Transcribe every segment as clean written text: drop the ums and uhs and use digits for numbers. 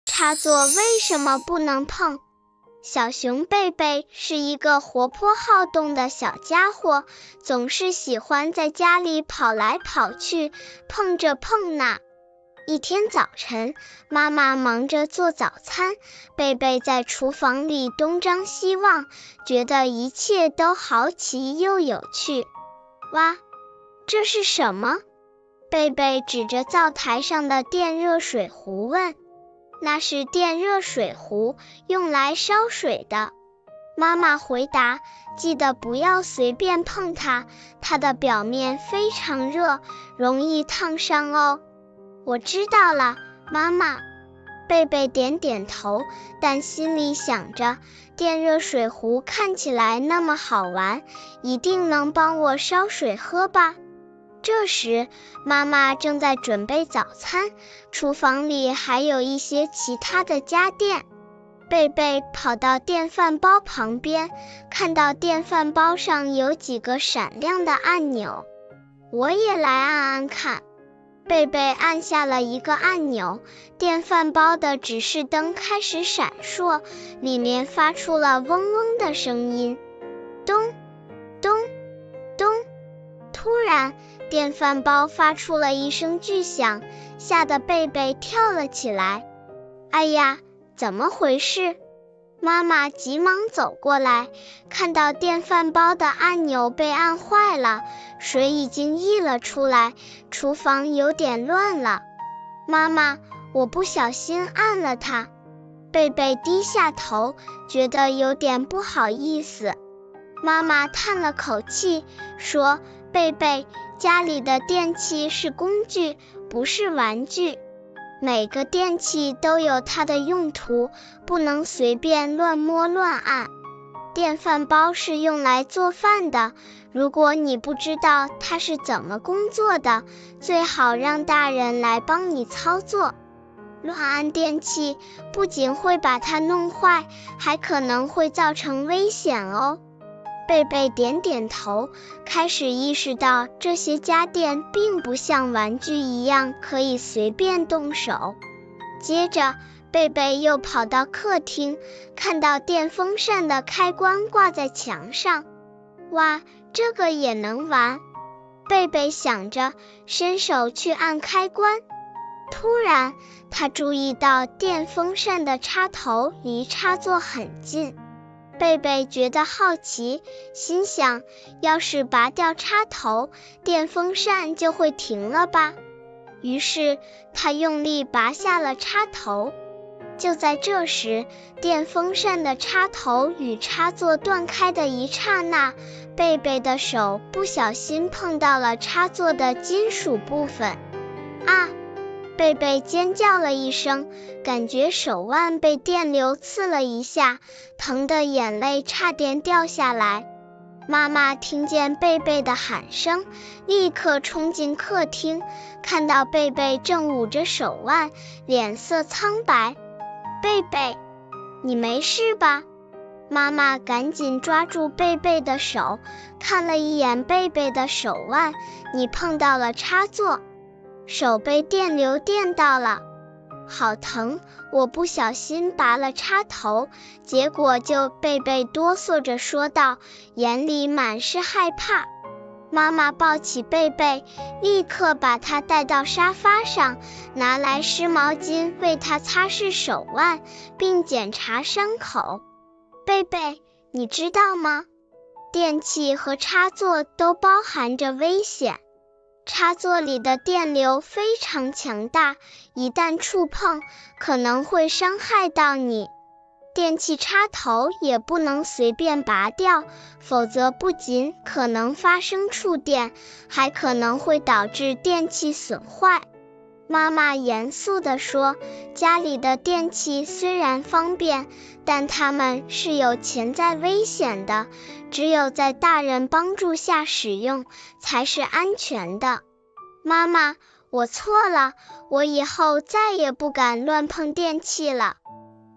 插座为什么不能碰？小熊贝贝是一个活泼好动的小家伙，总是喜欢在家里跑来跑去，碰这碰那。一天早晨，妈妈忙着做早餐，贝贝在厨房里东张西望，觉得一切都好奇又有趣。哇，这是什么？贝贝指着灶台上的电热水壶问。那是电热水壶，用来烧水的。妈妈回答，记得不要随便碰它，它的表面非常热，容易烫伤哦。我知道了，妈妈。贝贝点点头，但心里想着，电热水壶看起来那么好玩，一定能帮我烧水喝吧。这时，妈妈正在准备早餐，厨房里还有一些其他的家电。贝贝跑到电饭煲旁边，看到电饭煲上有几个闪亮的按钮。我也来按按看。贝贝按下了一个按钮，电饭煲的指示灯开始闪烁，里面发出了嗡嗡的声音。咚咚咚！突然，电饭煲发出了一声巨响，吓得贝贝跳了起来。哎呀，怎么回事？妈妈急忙走过来，看到电饭煲的按钮被按坏了，水已经溢了出来，厨房有点乱了。妈妈，我不小心按了它。贝贝低下头，觉得有点不好意思。妈妈叹了口气，说，贝贝，家里的电器是工具，不是玩具。每个电器都有它的用途，不能随便乱摸乱按。电饭煲是用来做饭的，如果你不知道它是怎么工作的，最好让大人来帮你操作。乱按电器不仅会把它弄坏，还可能会造成危险哦。贝贝点点头，开始意识到这些家电并不像玩具一样可以随便动手。接着，贝贝又跑到客厅，看到电风扇的开关挂在墙上。哇，这个也能玩！贝贝想着，伸手去按开关。突然，他注意到电风扇的插头离插座很近。贝贝觉得好奇，心想，要是拔掉插头，电风扇就会停了吧。于是他用力拔下了插头。就在这时，电风扇的插头与插座断开的一刹那，贝贝的手不小心碰到了插座的金属部分。啊！贝贝尖叫了一声，感觉手腕被电流刺了一下，疼得眼泪差点掉下来。妈妈听见贝贝的喊声，立刻冲进客厅，看到贝贝正捂着手腕，脸色苍白。贝贝，你没事吧？妈妈赶紧抓住贝贝的手，看了一眼贝贝的手腕，你碰到了插座。手被电流电到了，好疼！我不小心拔了插头，结果就贝贝哆嗦着说道，眼里满是害怕。妈妈抱起贝贝，立刻把他带到沙发上，拿来湿毛巾为他擦拭手腕，并检查伤口。贝贝，你知道吗？电器和插座都包含着危险。插座里的电流非常强大，一旦触碰，可能会伤害到你。电器插头也不能随便拔掉，否则不仅可能发生触电，还可能会导致电器损坏。妈妈严肃地说，家里的电器虽然方便，但它们是有潜在危险的，只有在大人帮助下使用，才是安全的。妈妈，我错了，我以后再也不敢乱碰电器了。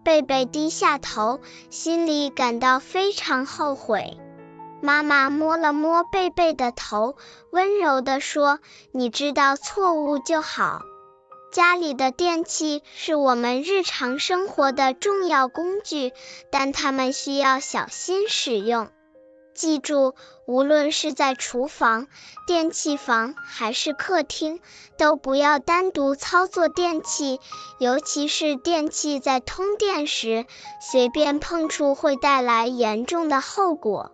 贝贝低下头，心里感到非常后悔。妈妈摸了摸贝贝的头，温柔地说，你知道错误就好。家里的电器是我们日常生活的重要工具，但它们需要小心使用。记住，无论是在厨房、电器房还是客厅，都不要单独操作电器，尤其是电器在通电时，随便碰触会带来严重的后果。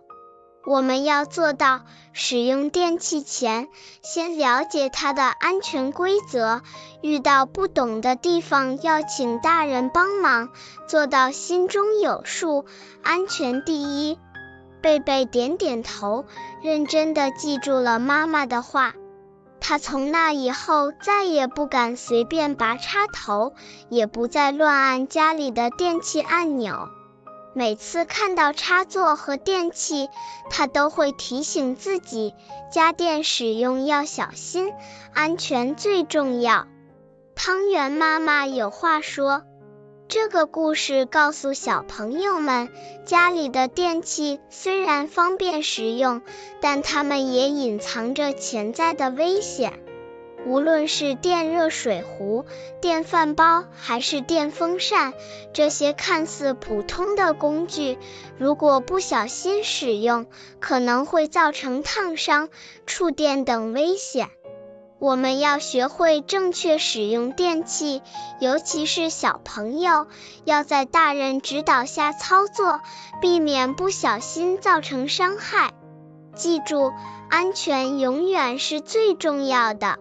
我们要做到使用电器前，先了解它的安全规则，遇到不懂的地方要请大人帮忙，做到心中有数，安全第一。贝贝点点头，认真地记住了妈妈的话。他从那以后再也不敢随便拔插头，也不再乱按家里的电器按钮。每次看到插座和电器，他都会提醒自己，家电使用要小心，安全最重要。汤圆妈妈有话说，这个故事告诉小朋友们，家里的电器虽然方便实用，但它们也隐藏着潜在的危险。无论是电热水壶、电饭煲还是电风扇，这些看似普通的工具，如果不小心使用，可能会造成烫伤、触电等危险。我们要学会正确使用电器，尤其是小朋友，要在大人指导下操作，避免不小心造成伤害。记住，安全永远是最重要的。